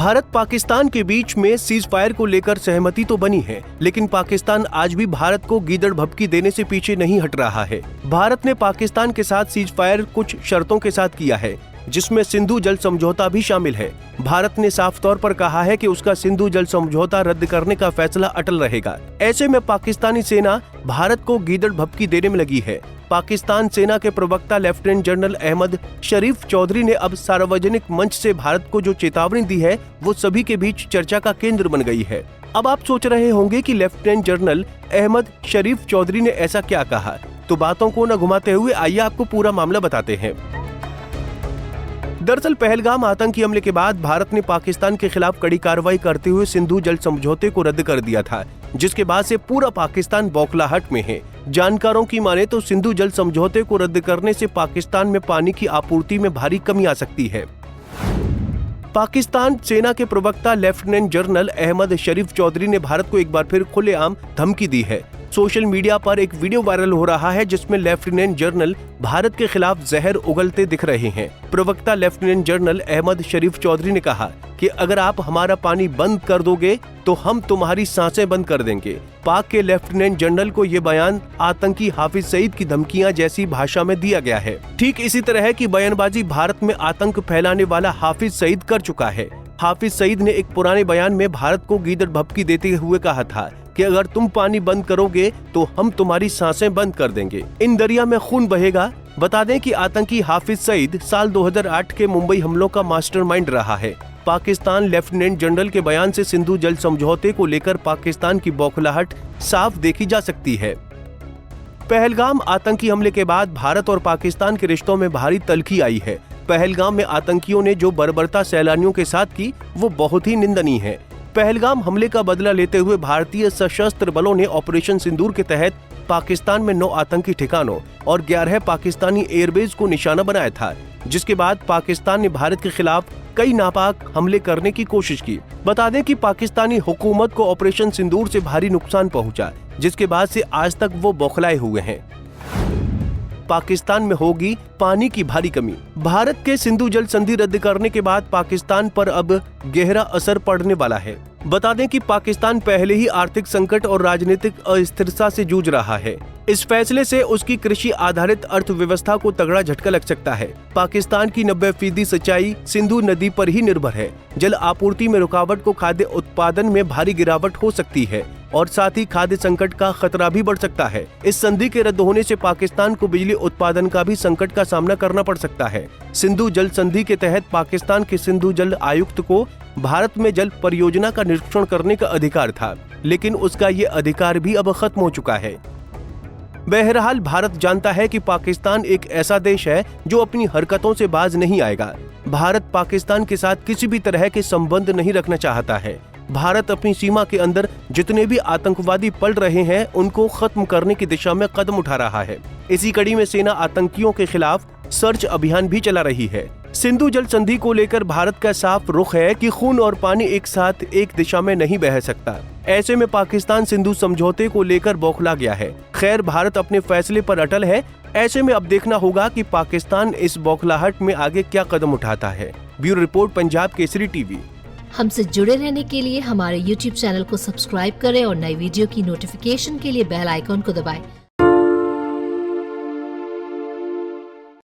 भारत पाकिस्तान के बीच में cease fire को लेकर सहमति तो बनी है, लेकिन पाकिस्तान आज भी भारत को गीदड़ भभकी देने से पीछे नहीं हट रहा है। भारत ने पाकिस्तान के साथ सीज फायर कुछ शर्तों के साथ किया है, जिसमें सिंधु जल समझौता भी शामिल है। भारत ने साफ तौर पर कहा है कि उसका सिंधु जल समझौता रद्द करने का फैसला अटल रहेगा। ऐसे में पाकिस्तानी सेना भारत को गीदड़ भभकी देने में लगी है। पाकिस्तान सेना के प्रवक्ता लेफ्टिनेंट जनरल अहमद शरीफ चौधरी ने अब सार्वजनिक मंच से भारत को जो चेतावनी दी है वो सभी के बीच चर्चा का केंद्र बन गई है। अब आप सोच रहे होंगे कि लेफ्टिनेंट जनरल अहमद शरीफ चौधरी ने ऐसा क्या कहा, तो बातों को न घुमाते हुए आइए आपको पूरा मामला बताते हैं। दरअसल पहलगाम आतंकी हमले के बाद भारत ने पाकिस्तान के खिलाफ कड़ी कार्रवाई करते हुए सिंधु जल समझौते को रद्द कर दिया था, जिसके बाद से पूरा पाकिस्तान बौखलाहट में है। जानकारों की माने तो सिंधु जल समझौते को रद्द करने से पाकिस्तान में पानी की आपूर्ति में भारी कमी आ सकती है। पाकिस्तान सेना के प्रवक्ता लेफ्टिनेंट जनरल अहमद शरीफ चौधरी ने भारत को एक बार फिर खुलेआम धमकी दी है। सोशल मीडिया पर एक वीडियो वायरल हो रहा है, जिसमें लेफ्टिनेंट जनरल भारत के खिलाफ जहर उगलते दिख रहे हैं। प्रवक्ता लेफ्टिनेंट जनरल अहमद शरीफ चौधरी ने कहा कि अगर आप हमारा पानी बंद कर दोगे तो हम तुम्हारी सांसें बंद कर देंगे। पाक के लेफ्टिनेंट जनरल को ये बयान आतंकी हाफिज सईद की धमकियां जैसी भाषा में दिया गया है। ठीक इसी तरह की बयानबाजी भारत में आतंक फैलाने वाला हाफिज सईद कर चुका है। हाफिज सईद ने एक पुराने बयान में भारत को गीदड़ भभकी देते हुए कहा था कि अगर तुम पानी बंद करोगे तो हम तुम्हारी सांसें बंद कर देंगे, इन दरिया में खून बहेगा। बता दें कि आतंकी हाफिज सईद साल 2008 के मुंबई हमलों का मास्टरमाइंड रहा है। पाकिस्तान लेफ्टिनेंट जनरल के बयान से सिंधु जल समझौते को लेकर पाकिस्तान की बौखलाहट साफ देखी जा सकती है। पहलगाम आतंकी हमले के बाद भारत और पाकिस्तान के रिश्तों में भारी तल्खी आई है। पहलगाम में आतंकियों ने जो बर्बरता सैलानियों के साथ की वो बहुत ही निंदनीय है। पहलगाम हमले का बदला लेते हुए भारतीय सशस्त्र बलों ने ऑपरेशन सिंदूर के तहत पाकिस्तान में 9 आतंकी ठिकानों और 11 पाकिस्तानी एयरबेस को निशाना बनाया था, जिसके बाद पाकिस्तान ने भारत के खिलाफ कई नापाक हमले करने की कोशिश की। बता दें कि पाकिस्तानी हुकूमत को ऑपरेशन सिंदूर से भारी नुकसान पहुंचा, जिसके बाद से आज तक वो बौखलाए हुए हैं। पाकिस्तान में होगी पानी की भारी कमी। भारत के सिंधु जल संधि रद्द करने के बाद पाकिस्तान पर अब गहरा असर पड़ने वाला है। बता दें कि पाकिस्तान पहले ही आर्थिक संकट और राजनीतिक अस्थिरता से जूझ रहा है। इस फैसले से उसकी कृषि आधारित अर्थव्यवस्था को तगड़ा झटका लग सकता है। पाकिस्तान की 90% सिंचाई सिंधु नदी पर ही निर्भर है। जल आपूर्ति में रुकावट को खाद्य उत्पादन में भारी गिरावट हो सकती है और साथ ही खाद्य संकट का खतरा भी बढ़ सकता है। इस संधि के रद्द होने से पाकिस्तान को बिजली उत्पादन का भी संकट का सामना करना पड़ सकता है। सिंधु जल संधि के तहत पाकिस्तान के सिंधु जल आयुक्त को भारत में जल परियोजना का निरीक्षण करने का अधिकार था, लेकिन उसका ये अधिकार भी अब खत्म हो चुका है। बहरहाल भारत जानता है कि पाकिस्तान एक ऐसा देश है जो अपनी हरकतों से बाज नहीं आएगा। भारत पाकिस्तान के साथ किसी भी तरह के संबंध नहीं रखना चाहता है। भारत अपनी सीमा के अंदर जितने भी आतंकवादी पल रहे हैं उनको खत्म करने की दिशा में कदम उठा रहा है। इसी कड़ी में सेना आतंकियों के खिलाफ सर्च अभियान भी चला रही है। सिंधु जल संधि को लेकर भारत का साफ रुख है कि खून और पानी एक साथ एक दिशा में नहीं बह सकता। ऐसे में पाकिस्तान सिंधु समझौते को लेकर बौखला गया है। खैर, भारत अपने फैसले पर अटल है। ऐसे में अब देखना होगा कि पाकिस्तान इस बौखलाहट में आगे क्या कदम उठाता है। Bureau report, Punjab Kesari TV. हमसे जुड़े रहने के लिए हमारे YouTube चैनल को सब्सक्राइब करें और नई वीडियो की नोटिफिकेशन के लिए बेल आइकॉन को दबाएं।